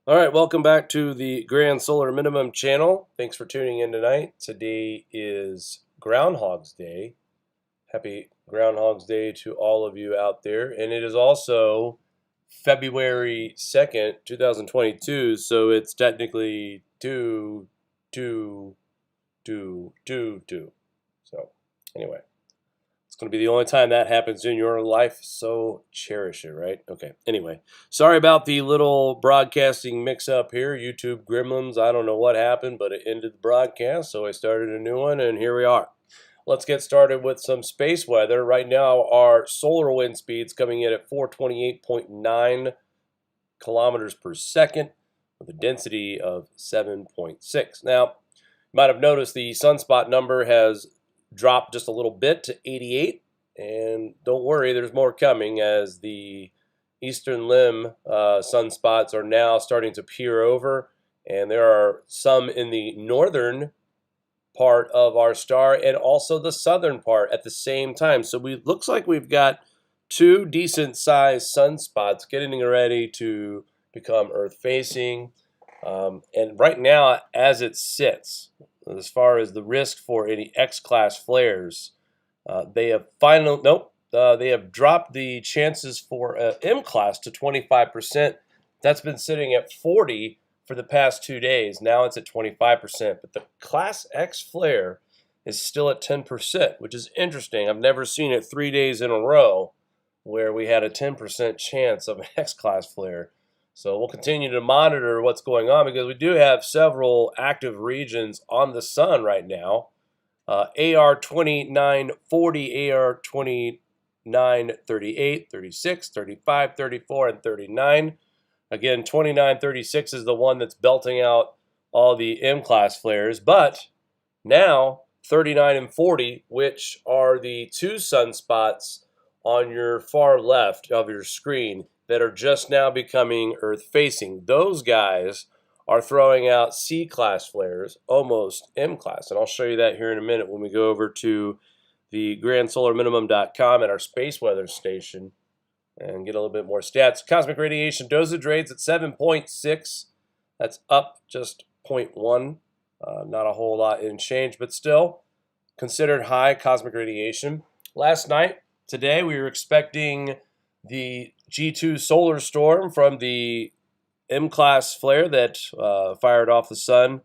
All right, welcome back to the Grand Solar Minimum channel. Thanks for tuning in tonight. Today is Groundhog's Day. Happy Groundhog's Day to all of you out there. And it is also February 2nd, 2022, so it's technically 2, 2, 2, 2, 2. So, anyway. It's going to be the only time that happens in your life, so cherish it, right? Okay, anyway. Sorry about the little broadcasting mix-up here. YouTube gremlins, I don't know what happened, but it ended the broadcast, so I started a new one, and here we are. Let's get started with some space weather. Right now, our solar wind speed's coming in at 428.9 kilometers per second with a density of 7.6. Now, you might have noticed the sunspot number has dropped just a little bit to 88, and don't worry, there's more coming as the eastern limb sunspots are now starting to peer over, and there are some in the northern part of our star and also the southern part at the same time. So looks like we've got two decent sized sunspots getting ready to become Earth facing. And right now, as it sits, as far as the risk for any X-class flares, they have they have dropped the chances for M-class to 25%. That's been sitting at 40 for the past 2 days. Now it's at 25%, but the Class X flare is still at 10%, which is interesting. I've never seen it 3 days in a row where we had a 10% chance of an X-class flare. So we'll continue to monitor what's going on because we do have several active regions on the sun right now. AR 2940, AR 2938, 36, 35, 34, and 39. Again, 2936 is the one that's belting out all the M-class flares. But now 39 and 40, which are the two sunspots on your far left of your screen, that are just now becoming Earth-facing. Those guys are throwing out C-class flares, almost M-class. And I'll show you that here in a minute when we go over to the grandsolarminimum.com at our space weather station and get a little bit more stats. Cosmic radiation dosage rates at 7.6. That's up just 0.1. Not a whole lot in change, but still considered high cosmic radiation. Last night, today, we were expecting the G2 solar storm from the M-class flare that fired off the sun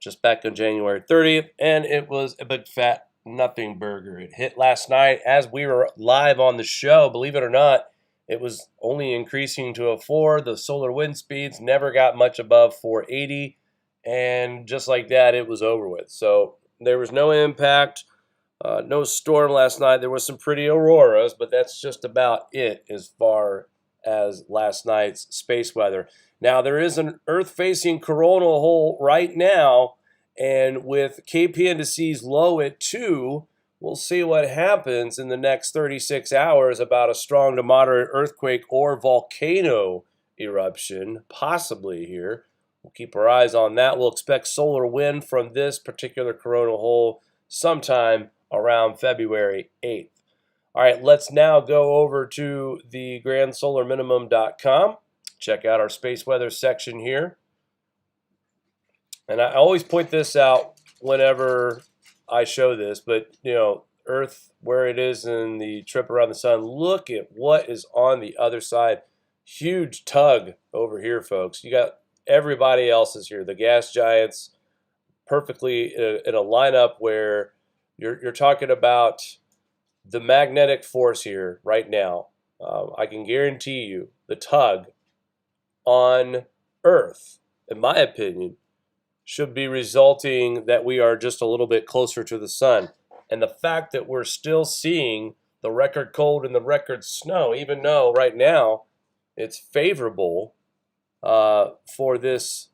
just back on January 30th, and it was a big fat nothing burger. It hit last night as we were live on the show. Believe it or not, it was only increasing to a 4. The solar wind speeds never got much above 480, and just like that, it was over with. So there was no impact. No storm last night. There was some pretty auroras, but that's just about it as far as last night's space weather. Now, there is an Earth-facing coronal hole right now, and with KP indices low at 2, we'll see what happens in the next 36 hours about a strong to moderate earthquake or volcano eruption, possibly here. We'll keep our eyes on that. We'll expect solar wind from this particular coronal hole sometime around February 8th. All right, let's now go over to the grandsolarminimum.com. Check out our space weather section here. And I always point this out whenever I show this, but Earth, where it is in the trip around the sun, look at what is on the other side. Huge tug over here, folks. You got everybody else is here. The gas giants perfectly in a lineup where you're talking about the magnetic force here right now. I can guarantee you the tug on Earth, in my opinion, should be resulting that we are just a little bit closer to the sun. And the fact that we're still seeing the record cold and the record snow, even though right now it's favorable for this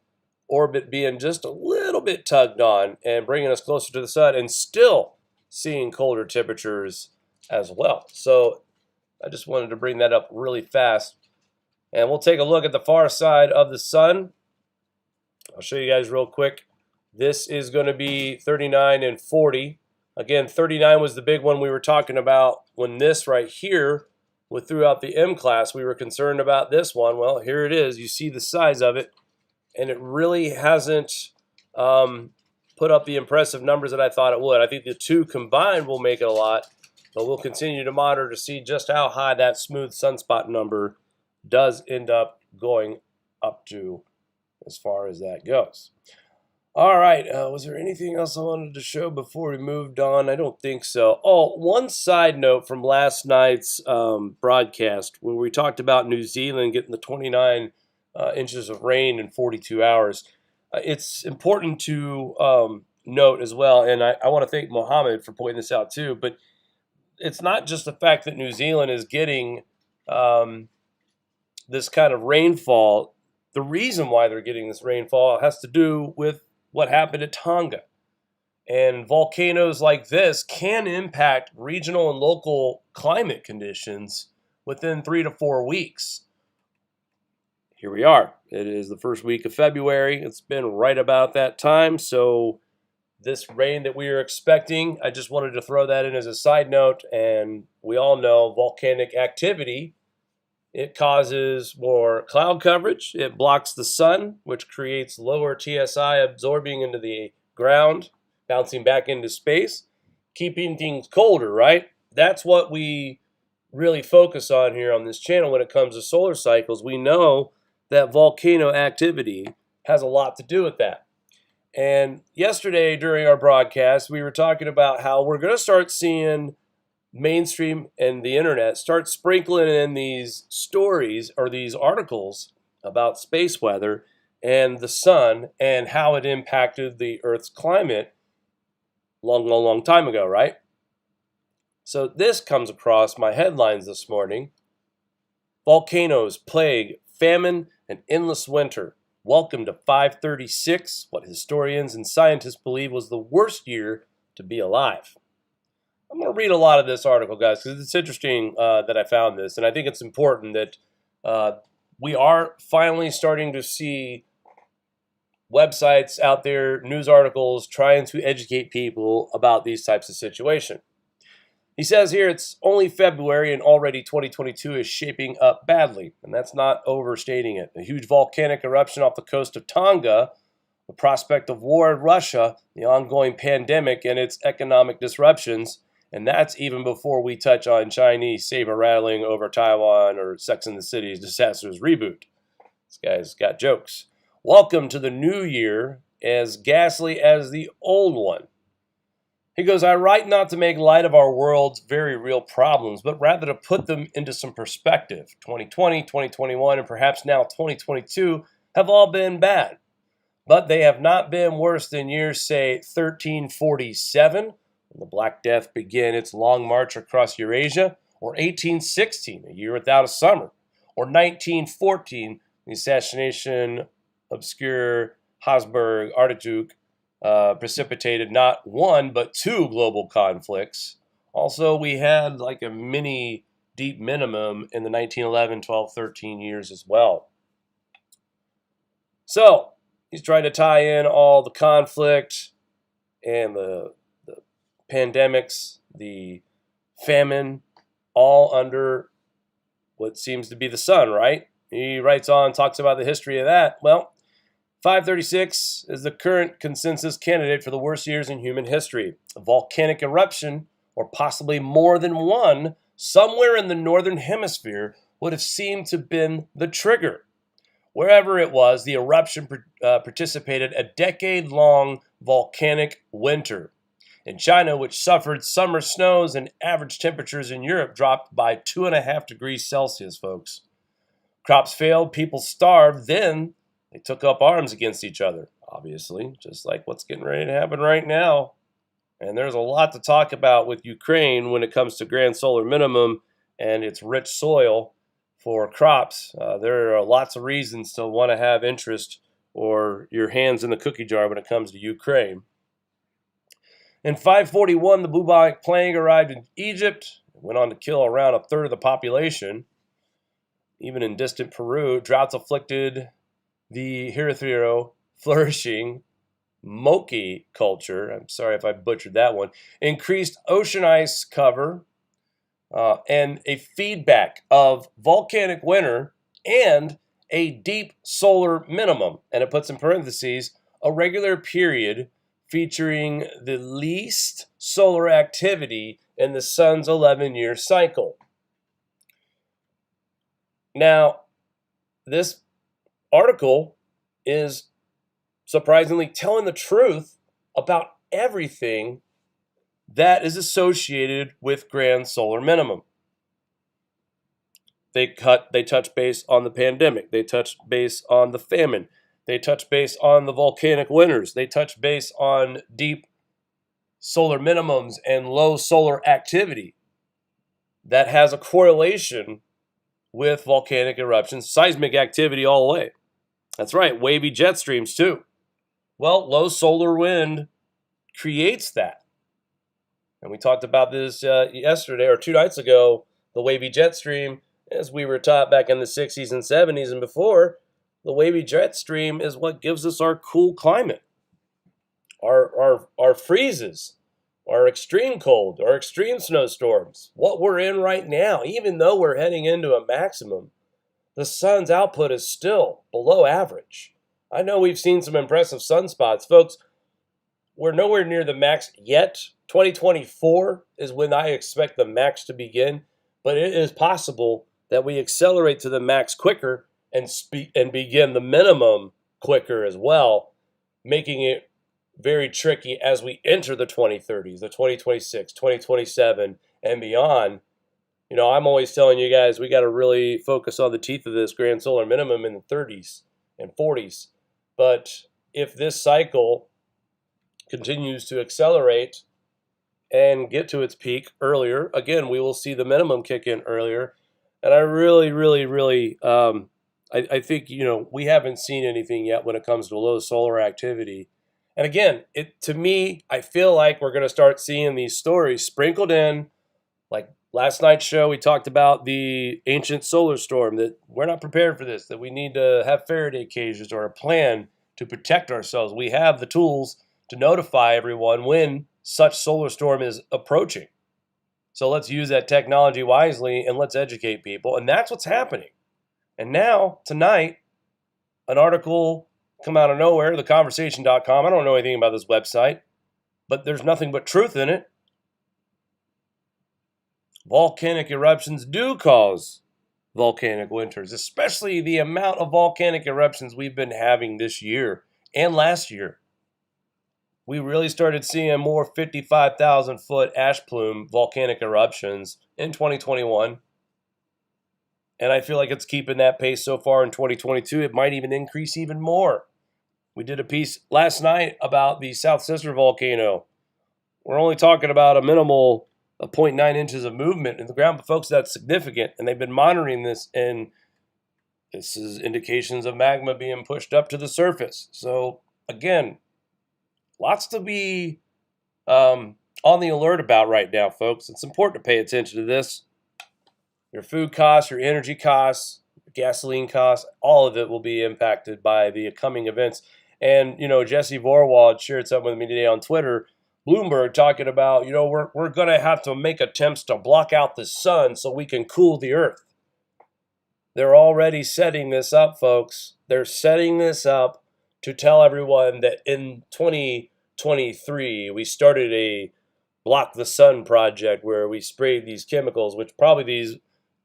orbit being just a little bit tugged on and bringing us closer to the sun, and still seeing colder temperatures as well. So I just wanted to bring that up really fast. And we'll take a look at the far side of the sun. I'll show you guys real quick. This is going to be 39 and 40. Again, 39 was the big one we were talking about when this right here throughout the M class. We were concerned about this one. Well, here it is. You see the size of it. and it really hasn't put up the impressive numbers that I thought it would. I think the two combined will make it a lot, but we'll continue to monitor to see just how high that smooth sunspot number does end up going up to as far as that goes. All right, was there anything else I wanted to show before we moved on? I don't think so. Oh, one side note from last night's broadcast where we talked about New Zealand getting the 29 inches of rain in 42 hours. It's important to note as well, and I want to thank Mohammed for pointing this out too, but it's not just the fact that New Zealand is getting this kind of rainfall. The reason why they're getting this rainfall has to do with what happened at Tonga. And volcanoes like this can impact regional and local climate conditions within 3 to 4 weeks. Here we are. It is the first week of February. It's been right about that time. So this rain that we are expecting, I just wanted to throw that in as a side note. And we all know volcanic activity, it causes more cloud coverage. It blocks the sun, which creates lower TSI absorbing into the ground, bouncing back into space, keeping things colder, right? That's what we really focus on here on this channel when it comes to solar cycles. We know that volcano activity has a lot to do with that. And yesterday during our broadcast, we were talking about how we're going to start seeing mainstream and the internet start sprinkling in these stories or these articles about space weather and the sun and how it impacted the Earth's climate long time ago, right? So this comes across my headlines this morning. Volcanoes, plague, famine, and endless winter. Welcome to 536, what historians and scientists believe was the worst year to be alive. I'm going to read a lot of this article, guys, because it's interesting that I found this, and I think it's important that we are finally starting to see websites out there, news articles, trying to educate people about these types of situations. He says here it's only February and already 2022 is shaping up badly, and that's not overstating it. A huge volcanic eruption off the coast of Tonga, the prospect of war in Russia, the ongoing pandemic, and its economic disruptions. And that's even before we touch on Chinese saber-rattling over Taiwan or Sex and the City's disastrous reboot. This guy's got jokes. Welcome to the new year, as ghastly as the old one. He goes, I write not to make light of our world's very real problems, but rather to put them into some perspective. 2020, 2021, and perhaps now 2022 have all been bad. But they have not been worse than years, say, 1347, when the Black Death began its long march across Eurasia, or 1816, a year without a summer, or 1914, the assassination obscure Habsburg Archduke precipitated not one but two global conflicts. Also, we had like a mini deep minimum in the 1911, 12, 13 years as well. So, he's trying to tie in all the conflict and the pandemics, the famine, all under what seems to be the sun, right? He writes on, talks about the history of that. Well, 536 is the current consensus candidate for the worst years in human history. A volcanic eruption, or possibly more than one, somewhere in the northern hemisphere would have seemed to have been the trigger. Wherever it was, the eruption participated a decade-long volcanic winter. In China, which suffered summer snows and average temperatures in Europe dropped by 2.5 degrees Celsius, folks. Crops failed, people starved, then they took up arms against each other, obviously, just like what's getting ready to happen right now. And there's a lot to talk about with Ukraine when it comes to grand solar minimum and its rich soil for crops. There are lots of reasons to want to have interest or your hands in the cookie jar when it comes to Ukraine. In 541, the bubonic plague arrived in Egypt. It went on to kill around a third of the population. Even in distant Peru, droughts afflicted the hitherto flourishing Moki culture. I'm sorry if I butchered that one. Increased ocean ice cover and a feedback of volcanic winter and a deep solar minimum, and it puts in parentheses a regular period featuring the least solar activity in the sun's 11-year cycle. Now, this article is surprisingly telling the truth about everything that is associated with grand solar minimum. They touch base on the pandemic. They touch base on the famine. They touch base on the volcanic winters. They touch base on deep solar minimums and low solar activity that has a correlation with volcanic eruptions, seismic activity all the way. That's right, wavy jet streams too. Well, low solar wind creates that. And we talked about this yesterday or 2 nights ago, the wavy jet stream, as we were taught back in the 60s and 70s and before. The wavy jet stream is what gives us our cool climate, our freezes, our extreme cold, our extreme snowstorms, what we're in right now. Even though we're heading into a maximum, the sun's output is still below average. I know we've seen some impressive sunspots. Folks, we're nowhere near the max yet. 2024 is when I expect the max to begin, but it is possible that we accelerate to the max quicker and begin the minimum quicker as well, making it very tricky as we enter the 2030s, the 2026, 2027, and beyond. You know, I'm always telling you guys, we got to really focus on the teeth of this grand solar minimum in the 30s and 40s. But if this cycle continues to accelerate and get to its peak earlier, again, we will see the minimum kick in earlier. And I really, I think, you know, we haven't seen anything yet when it comes to low solar activity. And again, to me, I feel like we're going to start seeing these stories sprinkled in. Like last night's show, we talked about the ancient solar storm, that we're not prepared for this, that we need to have Faraday cages or a plan to protect ourselves. We have the tools to notify everyone when such solar storm is approaching. So let's use that technology wisely and let's educate people. And that's what's happening. And now, tonight, an article come out of nowhere, theconversation.com. I don't know anything about this website, but there's nothing but truth in it. Volcanic eruptions do cause volcanic winters, especially the amount of volcanic eruptions we've been having this year and last year. We really started seeing more 55,000-foot ash plume volcanic eruptions in 2021. And I feel like it's keeping that pace so far in 2022. It might even increase even more. We did a piece last night about the South Sister volcano. We're only talking about a minimal 0.9 inches of movement in the ground, but folks, that's significant. And they've been monitoring this, and this is indications of magma being pushed up to the surface. So again, lots to be on the alert about right now, folks. It's important to pay attention to this. Your food costs, your energy costs, gasoline costs, all of it will be impacted by the coming events. And, you know, Jesse Vorwald shared something with me today on Twitter, Bloomberg, talking about, you know, we're going to have to make attempts to block out the sun so we can cool the earth. They're already setting this up, folks. They're setting this up to tell everyone that in 2023, we started a Block the Sun project where we sprayed these chemicals, which probably these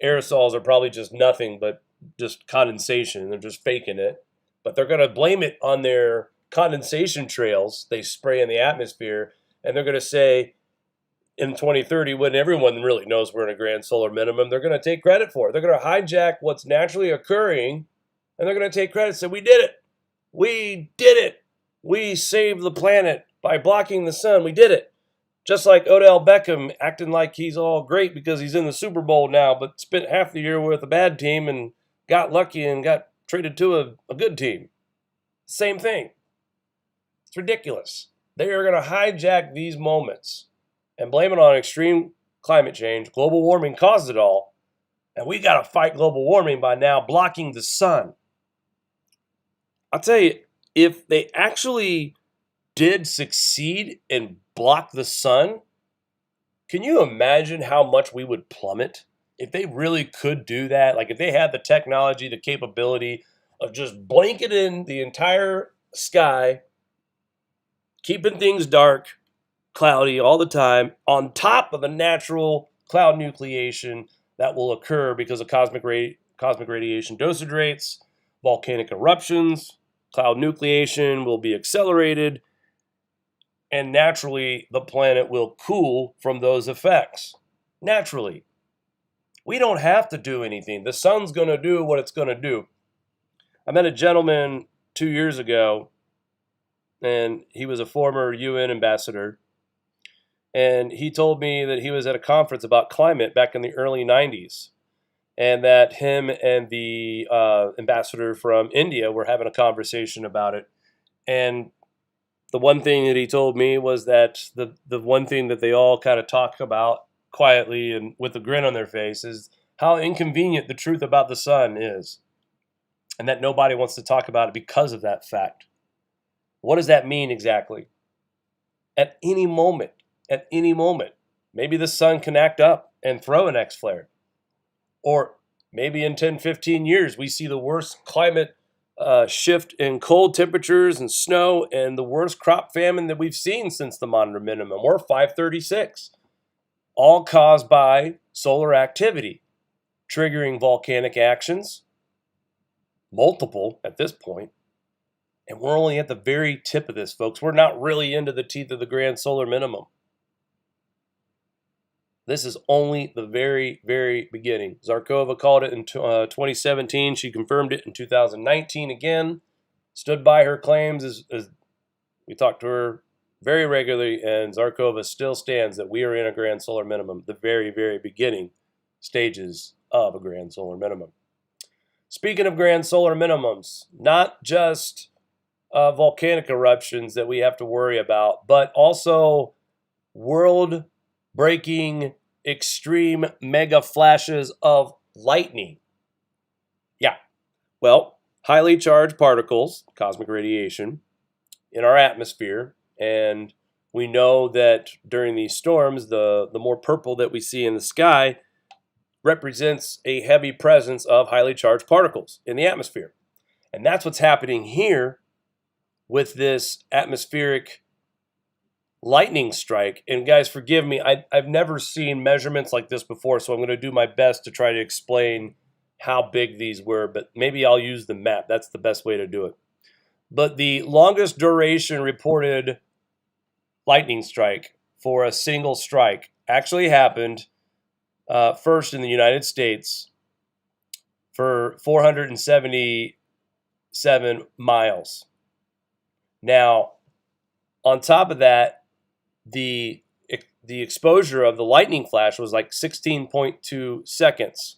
aerosols are probably just nothing but just condensation. They're just faking it. But they're going to blame it on their condensation trails they spray in the atmosphere. And they're going to say in 2030, when everyone really knows we're in a grand solar minimum, they're going to take credit for it. They're going to hijack what's naturally occurring, and they're going to take credit and say, we did it. We did it. We saved the planet by blocking the sun. We did it. Just like Odell Beckham acting like he's all great because he's in the Super Bowl now, but spent half the year with a bad team and got lucky and got traded to a good team. Same thing. It's ridiculous. They are going to hijack these moments and blame it on extreme climate change. Global warming caused it all. And we got to fight global warming by now blocking the sun. I'll tell you, if they actually did succeed and block the sun, can you imagine how much we would plummet? If they really could do that, like if they had the technology, the capability of just blanketing the entire sky, keeping things dark, cloudy all the time, on top of the natural cloud nucleation that will occur because of cosmic radiation dosage rates, volcanic eruptions. Cloud nucleation will be accelerated, and naturally the planet will cool from those effects. Naturally. We don't have to do anything. The sun's going to do what it's going to do. I met a gentleman 2 years ago, and he was a former UN ambassador, and he told me that he was at a conference about climate back in the early 90s, and that him and the ambassador from India were having a conversation about it. And the one thing that he told me was that the one thing that they all kind of talk about quietly and with a grin on their face is how inconvenient the truth about the sun is, and that nobody wants to talk about it because of that fact. What does that mean exactly? At any moment, maybe the sun can act up and throw an X-flare. Or maybe in 10, 15 years, we see the worst climate shift in cold temperatures and snow and the worst crop famine that we've seen since the modern minimum, or 536. All caused by solar activity, triggering volcanic actions, multiple at this point. And we're only at the very tip of this, folks. We're not really into the teeth of the grand solar minimum. This is only the very, very beginning. Zarkova called it in 2017. She confirmed it in 2019 again. Stood by her claims as we talked to her very regularly, and Zarkova still stands that we are in a grand solar minimum, the very, very beginning stages of a grand solar minimum. Speaking of grand solar minimums, not just volcanic eruptions that we have to worry about, but also world-breaking extreme mega flashes of lightning. Yeah, well, highly charged particles, cosmic radiation, in our atmosphere. And we know that during these storms, the more purple that we see in the sky represents a heavy presence of highly charged particles in the atmosphere. And that's what's happening here with this atmospheric lightning strike. And guys, forgive me, I've never seen measurements like this before, so I'm going to do my best to try to explain how big these were, but maybe I'll use the map. That's the best way to do it. But the longest duration reported lightning strike for a single strike actually happened first in the United States for 477 miles. Now, on top of that, the exposure of the lightning flash was like 16.2 seconds.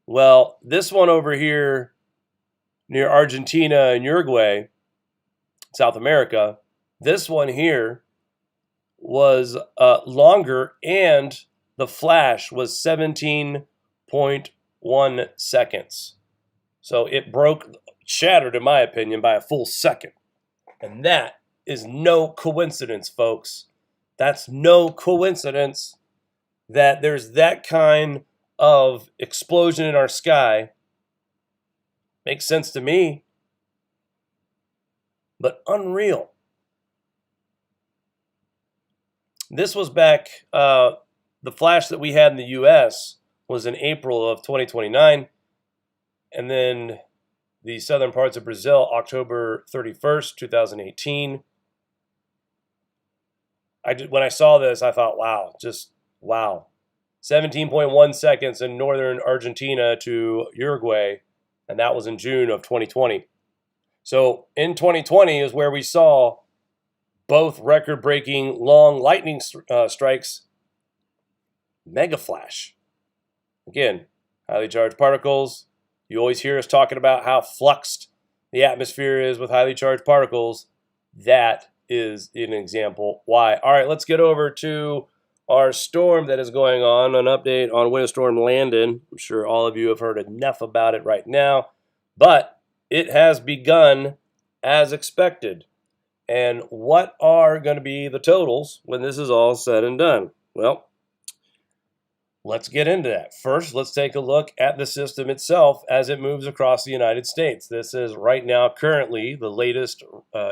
Well, this one over here near Argentina and Uruguay, South America, this one here was longer, and the flash was 17.1 seconds. So it shattered, in my opinion, by a full second. And that is no coincidence, folks. That's no coincidence that there's that kind of explosion in our sky. Makes sense to me, but unreal. This was back, the flash that we had in the U.S. was in April of 2029, and then the southern parts of Brazil, October 31st, 2018. When I saw this, I thought, wow, just wow. 17.1 seconds in northern Argentina to Uruguay, and that was in June of 2020. So in 2020 is where we saw both record-breaking long lightning strikes, mega flash. Again, highly charged particles. You always hear us talking about how fluxed the atmosphere is with highly charged particles. That is an example why. All right, let's get over to our storm that is going on, an update on Winter Storm Landon. I'm sure all of you have heard enough about it right now, but it has begun as expected. And what are going to be the totals when this is all said and done? Well, let's get into that. First, let's take a look at the system itself as it moves across the United States. This is right now, currently, the latest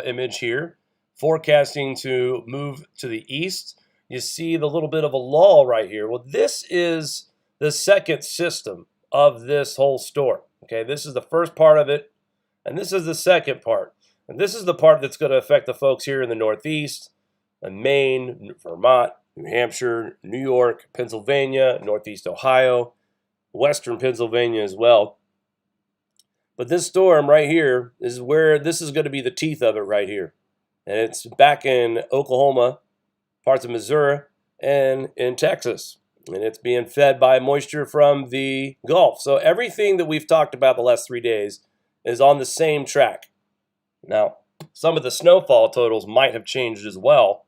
image here, forecasting to move to the east. You see the little bit of a lull right here. Well, this is the second system of this whole storm. Okay, this is the first part of it, and this is the second part. And this is the part that's going to affect the folks here in the Northeast, in Maine, Vermont, New Hampshire, New York, Pennsylvania, Northeast Ohio, Western Pennsylvania as well. But this storm right here is where this is going to be the teeth of it right here. And it's back in Oklahoma, parts of Missouri, and in Texas. And it's being fed by moisture from the Gulf. So everything that we've talked about the last 3 days is on the same track. Now, some of the snowfall totals might have changed as well.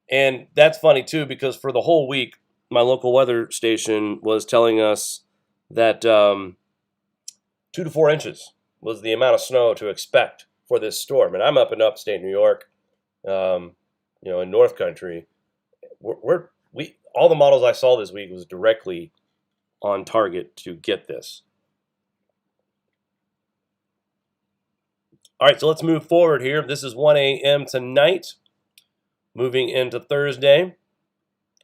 And that's funny too, because for the whole week, my local weather station was telling us that 2 to 4 inches was the amount of snow to expect for this storm. And I'm up in upstate New York, in North Country. All the models I saw this week was directly on target to get this. All right, so let's move forward here. This is 1 a.m. tonight, moving into Thursday.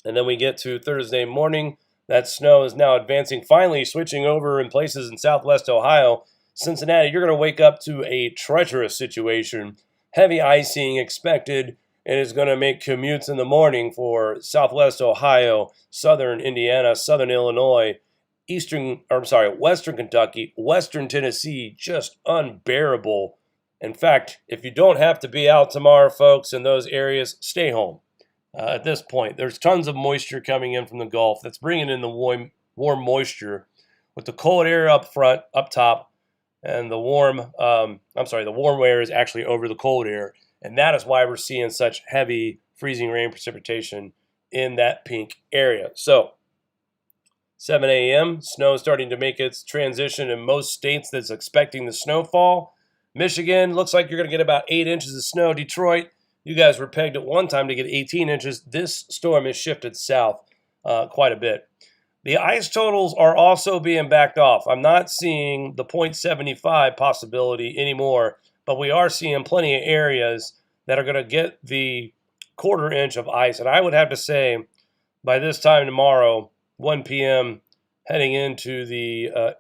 And then we get to Thursday morning. That snow is now advancing, finally switching over in places in southwest Ohio. Cincinnati, you're going to wake up to a treacherous situation. Heavy icing expected, and it's going to make commutes in the morning for southwest Ohio, southern Indiana, southern Illinois, western Kentucky, western Tennessee, just unbearable. In fact, if you don't have to be out tomorrow, folks, in those areas, stay home. At this point, there's tons of moisture coming in from the Gulf that's bringing in the warm moisture with the cold air up top, and the warm air is actually over the cold air, and that is why we're seeing such heavy freezing rain precipitation in that pink area. So, 7 a.m., snow is starting to make its transition in most states that's expecting the snowfall. Michigan, looks like you're going to get about 8 inches of snow. Detroit, you guys were pegged at one time to get 18 inches. This storm has shifted south quite a bit. The ice totals are also being backed off. I'm not seeing the 0.75 possibility anymore, but we are seeing plenty of areas that are going to get the 1/4 inch of ice. And I would have to say, by this time tomorrow, 1 p.m., heading into the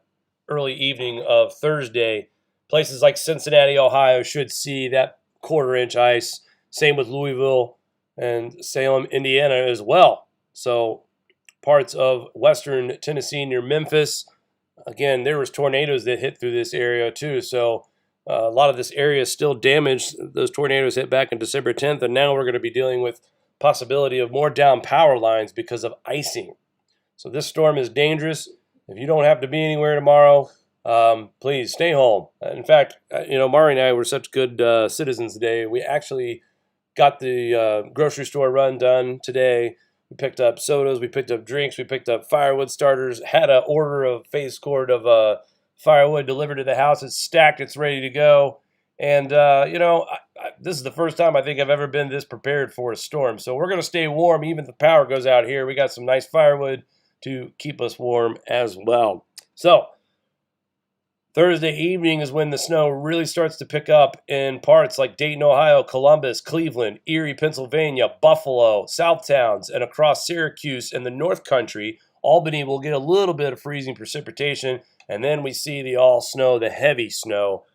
early evening of Thursday, places like Cincinnati, Ohio should see that 1/4 inch ice. Same with Louisville and Salem, Indiana as well. So parts of western Tennessee near Memphis, again, there was tornadoes that hit through this area too. So a lot of this area is still damaged. Those tornadoes hit back on December 10th, and now we're going to be dealing with possibility of more down power lines because of icing. So this storm is dangerous. If you don't have to be anywhere tomorrow, please stay home. In fact, Mari and I were such good citizens today. We actually got the grocery store run done today. We picked up sodas, we picked up drinks, we picked up firewood starters, had an order of phase cord of firewood delivered to the house. It's stacked, it's ready to go. And, this is the first time I think I've ever been this prepared for a storm. So we're going to stay warm even if the power goes out here. We got some nice firewood to keep us warm as well. So Thursday evening is when the snow really starts to pick up in parts like Dayton, Ohio, Columbus, Cleveland, Erie, Pennsylvania, Buffalo, Southtowns, and across Syracuse and the North Country. Albany will get a little bit of freezing precipitation, and then we see the all snow, the heavy snow,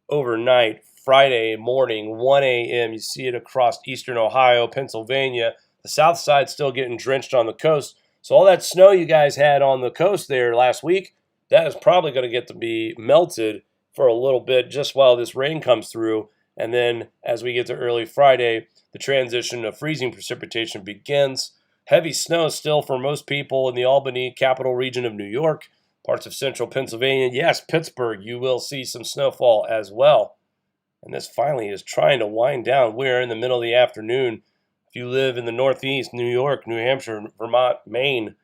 overnight, Friday morning, 1 a.m. You see it across eastern Ohio, Pennsylvania. The south side still getting drenched on the coast. So all that snow you guys had on the coast there last week, that is probably going to get to be melted for a little bit just while this rain comes through. And then as we get to early Friday, the transition of freezing precipitation begins. Heavy snow still for most people in the Albany capital region of New York, parts of central Pennsylvania. Yes, Pittsburgh, you will see some snowfall as well. And this finally is trying to wind down. We're in the middle of the afternoon. If you live in the Northeast, New York, New Hampshire, Vermont, Maine,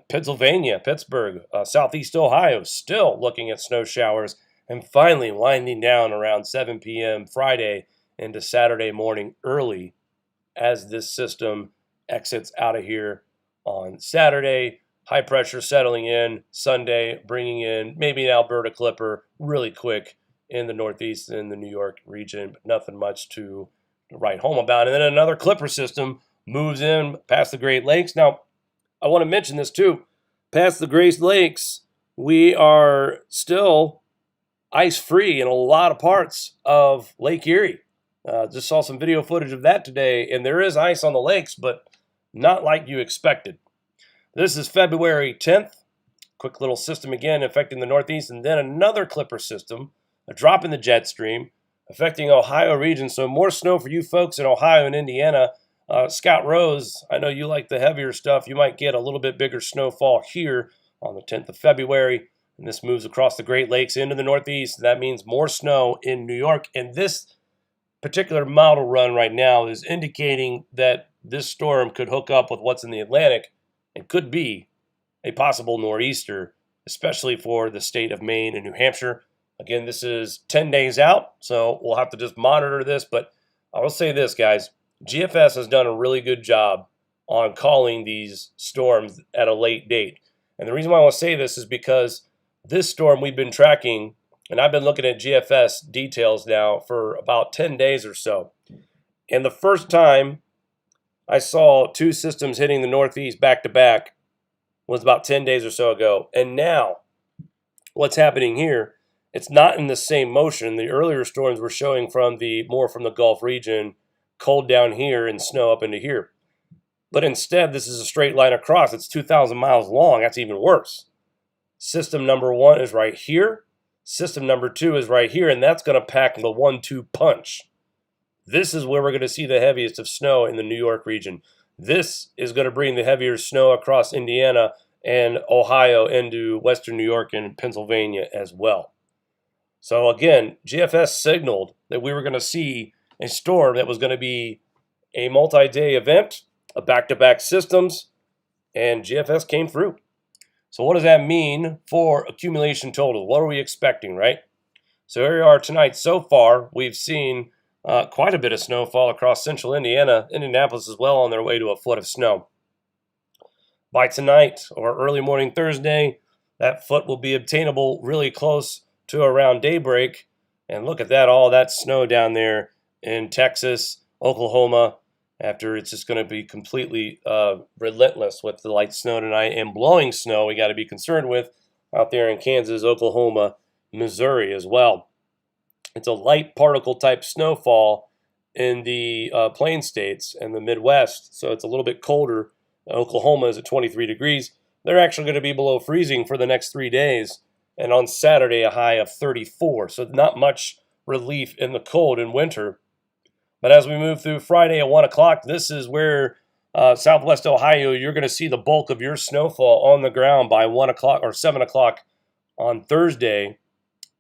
Pennsylvania, Pittsburgh, Southeast Ohio, still looking at snow showers, and finally winding down around 7 p.m. Friday into Saturday morning early as this system exits out of here on Saturday. high pressure settling in Sunday, bringing in maybe an Alberta clipper really quick in the Northeast and the New York region, but nothing much to write home about. And then another clipper system moves in past the Great Lakes. Now, I want to mention this too. Past the Great Lakes, we are still ice-free in a lot of parts of Lake Erie. Just saw some video footage of that today, and there is ice on the lakes, but not like you expected. This is February 10th. Quick little system again affecting the Northeast, and then another clipper system, a drop in the jet stream, affecting Ohio region. So more snow for you folks in Ohio and Indiana. Scott Rose, I know you like the heavier stuff. You might get a little bit bigger snowfall here on the 10th of February. And this moves across the Great Lakes into the Northeast. That means more snow in New York. And this particular model run right now is indicating that this storm could hook up with what's in the Atlantic and could be a possible nor'easter, especially for the state of Maine and New Hampshire. Again, this is 10 days out, so we'll have to just monitor this. But I will say this, guys. GFS has done a really good job on calling these storms at a late date. And the reason why I want to say this is because this storm we've been tracking, and I've been looking at GFS details now for about 10 days or so. And the first time I saw two systems hitting the Northeast back-to-back was about 10 days or so ago. And now, what's happening here, it's not in the same motion. The earlier storms were showing more from the Gulf region, cold down here and snow up into here. But instead, this is a straight line across. It's 2,000 miles long. That's even worse. System number 1 is right here. System number 2 is right here, and that's going to pack the 1-2 punch. This is where we're going to see the heaviest of snow in the New York region. This is going to bring the heavier snow across Indiana and Ohio into western New York and Pennsylvania as well. So again, GFS signaled that we were going to see a storm that was going to be a multi-day event, a back-to-back systems, and GFS came through. So what does that mean for accumulation total? What are we expecting, right? So here we are tonight. So far, we've seen quite a bit of snowfall across central Indiana, Indianapolis as well, on their way to a foot of snow. By tonight or early morning Thursday, that foot will be obtainable really close to around daybreak. And look at that, all that snow down there in Texas, Oklahoma, after it's just going to be completely relentless with the light snow tonight and blowing snow we got to be concerned with out there in Kansas, Oklahoma, Missouri as well. It's a light particle type snowfall in the plain states and the Midwest, so it's a little bit colder. Oklahoma is at 23 degrees. They're actually going to be below freezing for the next 3 days, and on Saturday a high of 34, so not much relief in the cold in winter. But as we move through Friday at 1 o'clock, this is where southwest Ohio, you're going to see the bulk of your snowfall on the ground by 1 o'clock or 7 o'clock on Thursday,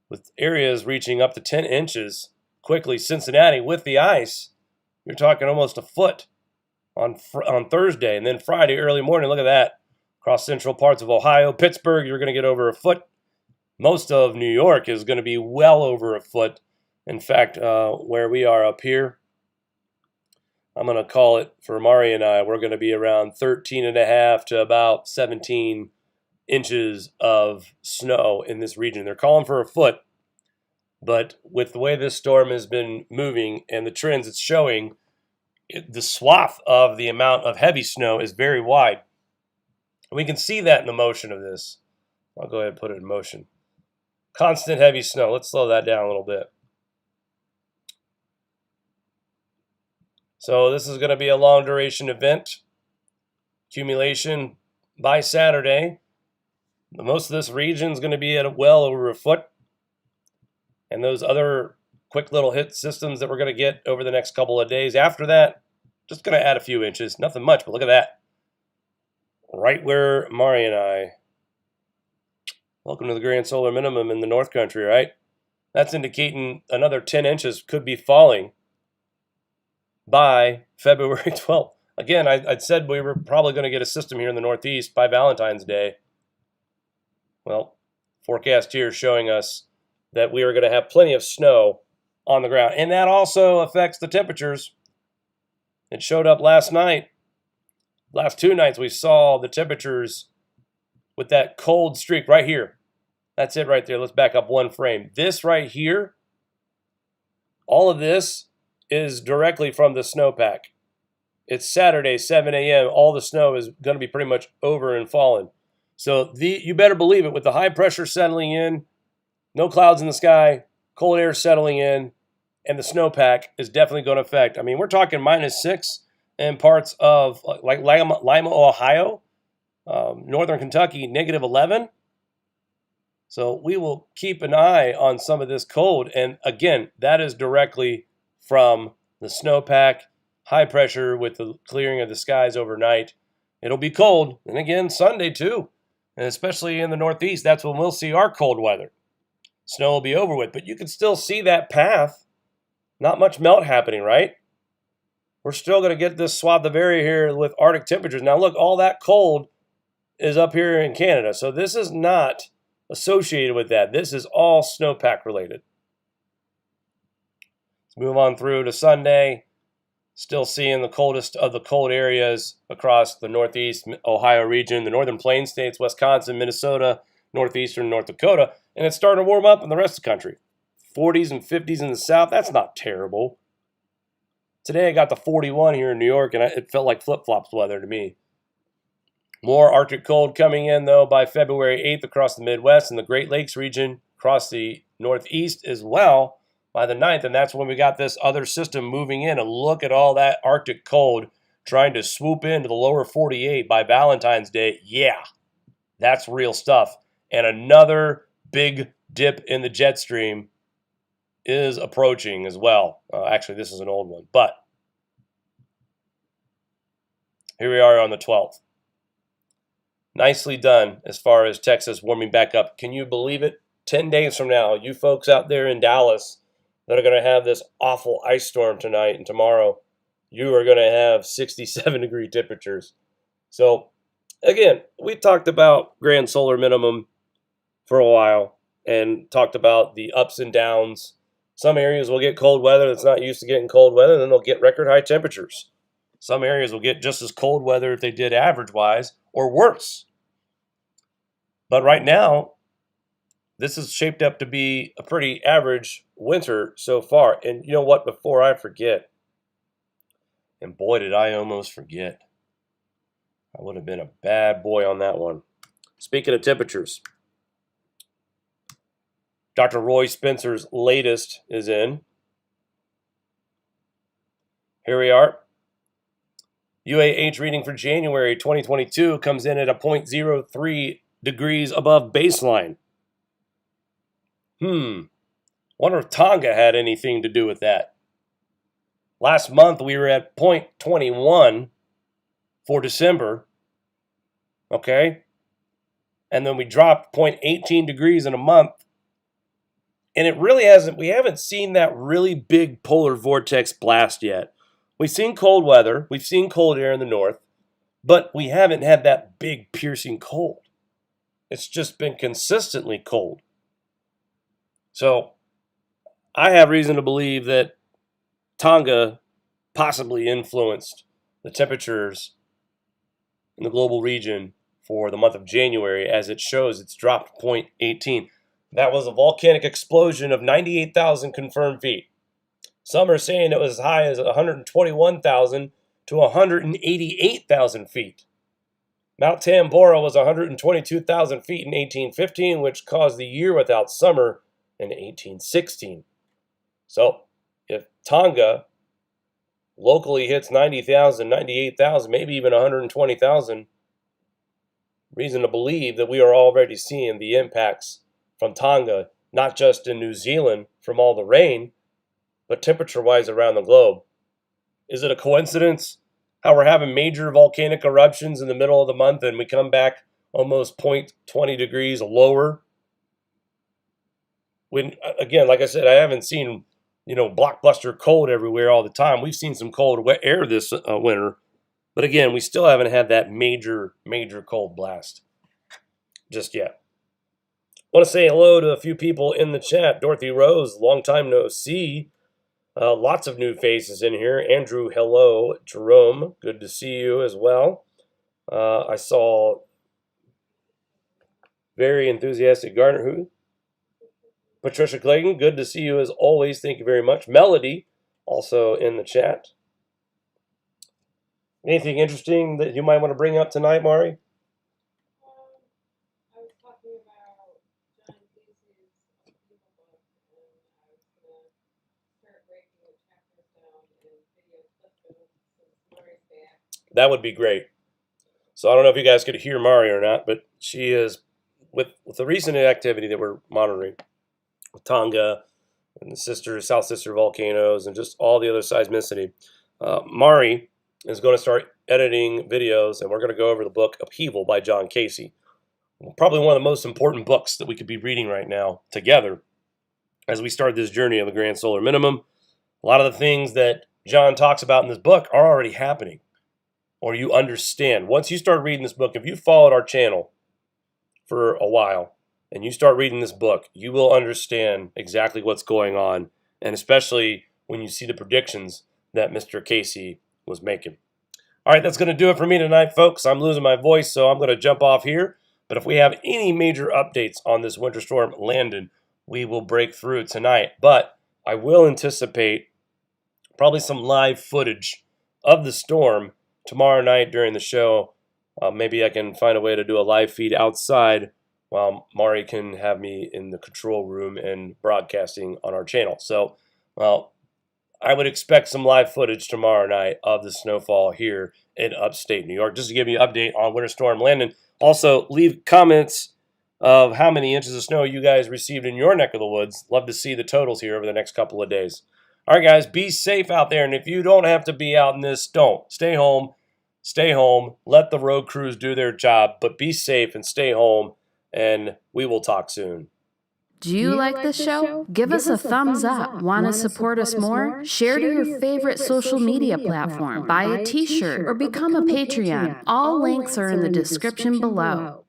with areas reaching up to 10 inches quickly. Cincinnati with the ice, you're talking almost a foot on Thursday. And then Friday early morning, look at that. Across central parts of Ohio, Pittsburgh, you're going to get over a foot. Most of New York is going to be well over a foot. In fact, where we are up here, I'm going to call it, for Mari and I, we're going to be around 13.5 to about 17 inches of snow in this region. They're calling for a foot, but with the way this storm has been moving and the trends it's showing, the swath of the amount of heavy snow is very wide. We can see that in the motion of this. I'll go ahead and put it in motion. Constant heavy snow. Let's slow that down a little bit. So this is going to be a long duration event. Accumulation by Saturday. Most of this region is going to be at well over a foot. And those other quick little hit systems that we're going to get over the next couple of days. After that, just going to add a few inches. Nothing much, but look at that. Right where Mari and I. Welcome to the Grand Solar Minimum in the North Country, right? That's indicating another 10 inches could be falling by February 12th. Again, I'd said we were probably going to get a system here in the Northeast by Valentine's Day. Well, forecast here is showing us that we are going to have plenty of snow on the ground. And that also affects the temperatures. It showed up last night. Last 2 nights we saw the temperatures with that cold streak right here. That's it right there. Let's back up one frame. This right here, all of this is directly from the snowpack. It's Saturday, 7 a.m. All the snow is going to be pretty much over and fallen. So you better believe it, with the high pressure settling in, no clouds in the sky, cold air settling in, and the snowpack is definitely going to affect. I mean, we're talking -6 in parts of like Lima, Ohio, northern Kentucky, -11. So we will keep an eye on some of this cold. And again, that is directly from the snowpack, high pressure with the clearing of the skies overnight. It'll be cold. And again, Sunday too. And especially in the Northeast, that's when we'll see our cold weather. Snow will be over with. But you can still see that path. Not much melt happening, right? We're still going to get this swath of area here with Arctic temperatures. Now look, all that cold is up here in Canada. So this is not associated with that. This is all snowpack related. Let's move on through to Sunday. Still seeing the coldest of the cold areas across the Northeast Ohio region, the Northern Plains states, Wisconsin, Minnesota, Northeastern North Dakota, and it's starting to warm up in the rest of the country. 40s and 50s in the South, that's not terrible. Today I got the 41 here in New York, and it felt like flip-flops weather to me. More Arctic cold coming in, though, by February 8th across the Midwest and the Great Lakes region, across the Northeast as well by the 9th, and that's when we got this other system moving in. And look at all that Arctic cold trying to swoop into the lower 48 by Valentine's Day. Yeah, that's real stuff. And another big dip in the jet stream is approaching as well. Actually, this is an old one, but here we are on the 12th. Nicely done as far as Texas warming back up. Can you believe it? 10 days from now, you folks out there in Dallas that are going to have this awful ice storm tonight and tomorrow, you are going to have 67-degree temperatures. So, again, we talked about grand solar minimum for a while and talked about the ups and downs. Some areas will get cold weather that's not used to getting cold weather, and then they'll get record high temperatures. Some areas will get just as cold weather if they did average-wise or worse. But right now, this is shaped up to be a pretty average winter so far. And you know what? Before I forget, and boy, did I almost forget. I would have been a bad boy on that one. Speaking of temperatures, Dr. Roy Spencer's latest is in. Here we are. UAH reading for January 2022 comes in at a 0.03 degrees above baseline. Wonder if Tonga had anything to do with that. Last month we were at 0.21 for December. Okay? And then we dropped 0.18 degrees in a month. And it really we haven't seen that really big polar vortex blast yet. We've seen cold weather, we've seen cold air in the north, but we haven't had that big piercing cold. It's just been consistently cold. So I have reason to believe that Tonga possibly influenced the temperatures in the global region for the month of January, as it shows it's dropped 0.18. That was a volcanic explosion of 98,000 confirmed feet. Some are saying it was as high as 121,000 to 188,000 feet. Mount Tambora was 122,000 feet in 1815, which caused the year without summer in 1816. So, if Tonga locally hits 90,000, 98,000, maybe even 120,000, reason to believe that we are already seeing the impacts from Tonga, not just in New Zealand from all the rain, but temperature-wise around the globe. Is it a coincidence how we're having major volcanic eruptions in the middle of the month and we come back almost 0.20 degrees lower? When, again, like I said, I haven't seen, blockbuster cold everywhere all the time. We've seen some cold wet air this winter, but again, we still haven't had that major cold blast just yet. I want to say hello to a few people in the chat. Dorothy Rose, long time no see. Lots of new faces in here. Andrew, hello. Jerome, good to see you as well. I saw Very enthusiastic Garner. Who? Patricia Clayton, good to see you as always. Thank you very much. Melody, also in the chat. Anything interesting that you might want to bring up tonight, Mari? I was talking about John Casey's book, and I was going to start breaking the chapters down in video clip notes since Mari's back. That would be great. So I don't know if you guys could hear Mari or not, but she is, with the recent activity that we're monitoring, with Tonga and the South Sister Volcanoes and just all the other seismicity, Mari is going to start editing videos, and we're going to go over the book Upheaval by John Casey. Probably one of the most important books that we could be reading right now together as we start this journey of the Grand Solar Minimum. A lot of the things that John talks about in this book are already happening, or you understand. Once you start reading this book, if you followed our channel for a while and you start reading this book, you will understand exactly what's going on, and especially when you see the predictions that Mr. Casey was making. All right, that's going to do it for me tonight, folks. I'm losing my voice, so I'm going to jump off here. But if we have any major updates on this winter storm Landon, we will break through tonight. But I will anticipate probably some live footage of the storm tomorrow night during the show. Maybe I can find a way to do a live feed outside while Mari can have me in the control room and broadcasting on our channel. So, well, I would expect some live footage tomorrow night of the snowfall here in upstate New York, just to give you an update on Winter Storm Landon. Also, leave comments of how many inches of snow you guys received in your neck of the woods. Love to see the totals here over the next couple of days. All right, guys, be safe out there. And if you don't have to be out in this, don't. Stay home. Stay home. Let the road crews do their job. But be safe and stay home. And we will talk soon. Do you like this show? Give us a thumbs up. Want to support us more? Share to your favorite social media platform. Buy a t-shirt or become a Patreon. All links are in the description below.